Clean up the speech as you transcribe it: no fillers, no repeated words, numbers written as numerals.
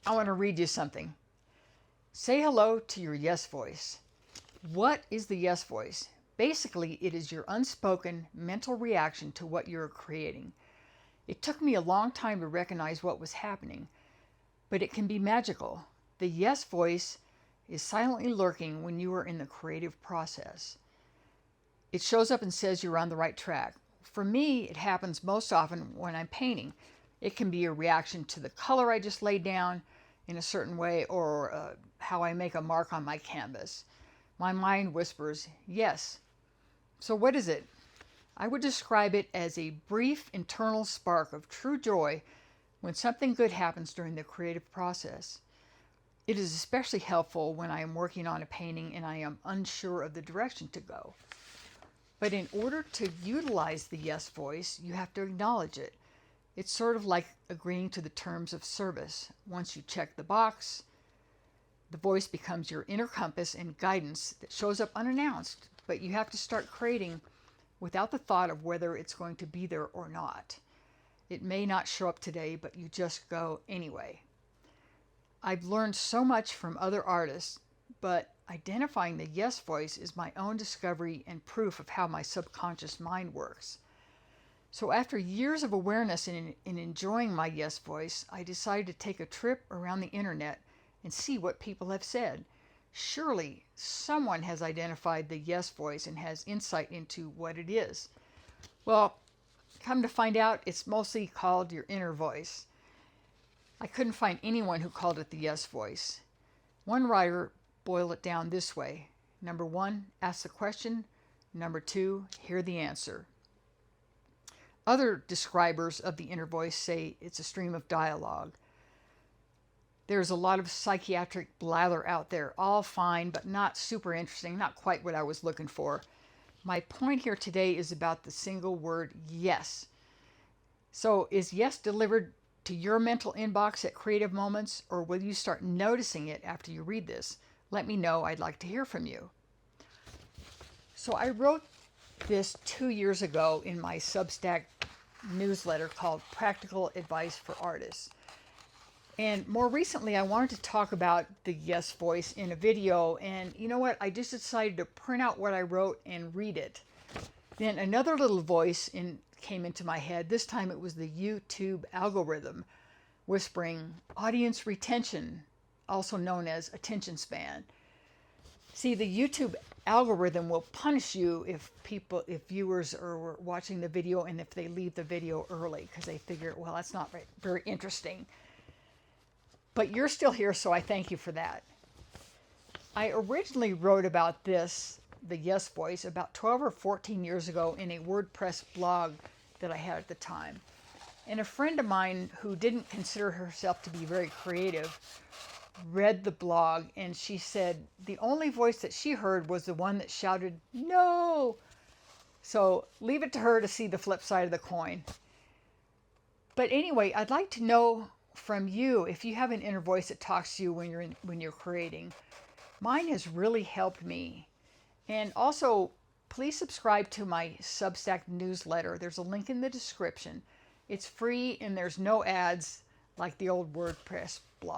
I want to read you something. Say hello to your yes voice. What is the yes voice? Basically, it is your unspoken mental reaction to what you're creating. It took me a long time to recognize what was happening, but it can be magical. The yes voice is silently lurking when you are in the creative process. It shows up and says you're on the right track. For me, it happens most often when I'm painting. It can be a reaction to the color I just laid down in a certain way, or how I make a mark on my canvas. My mind whispers, yes. So what is it? I would describe it as a brief internal spark of true joy when something good happens during the creative process. It is especially helpful when I am working on a painting and I am unsure of the direction to go. But in order to utilize the yes voice, you have to acknowledge it. It's sort of like agreeing to the terms of service. Once you check the box, the voice becomes your inner compass and guidance that shows up unannounced, but you have to start creating without the thought of whether it's going to be there or not. It may not show up today, but you just go anyway. I've learned so much from other artists, but identifying the yes voice is my own discovery and proof of how my subconscious mind works. So after years of awareness and in enjoying my yes voice, I decided to take a trip around the internet and see what people have said. Surely someone has identified the yes voice and has insight into what it is. Well, come to find out, it's mostly called your inner voice. I couldn't find anyone who called it the yes voice. One writer boiled it down this way. Number 1, ask the question. Number 2, hear the answer. Other describers of the inner voice say it's a stream of dialogue. There's a lot of psychiatric blather out there, all fine, but not super interesting, not quite what I was looking for. My point here today is about the single word yes. So is yes delivered to your mental inbox at creative moments, or will you start noticing it after you read this? Let me know. I'd like to hear from you. So I wrote this 2 years ago in my Substack newsletter called Practical Advice for Artists. And more recently, I wanted to talk about the yes voice in a video. And you know what? I just decided to print out what I wrote and read it. Then another little voice came into my head. This time it was the YouTube algorithm whispering, audience retention, also known as attention span. See, the YouTube algorithm will punish you if viewers are watching the video and if they leave the video early, because they figure, well, that's not very interesting. But you're still here, so I thank you for that. I originally wrote about this, the yes voice, about 12 or 14 years ago in a WordPress blog that I had at the time. And a friend of mine who didn't consider herself to be very creative read the blog, and she said the only voice that she heard was the one that shouted, no! So leave it to her to see the flip side of the coin. But anyway, I'd like to know from you if you have an inner voice that talks to you when you're creating. Mine has really helped me. And also, please subscribe to my Substack newsletter. There's a link in the description. It's free and there's no ads like the old WordPress blog.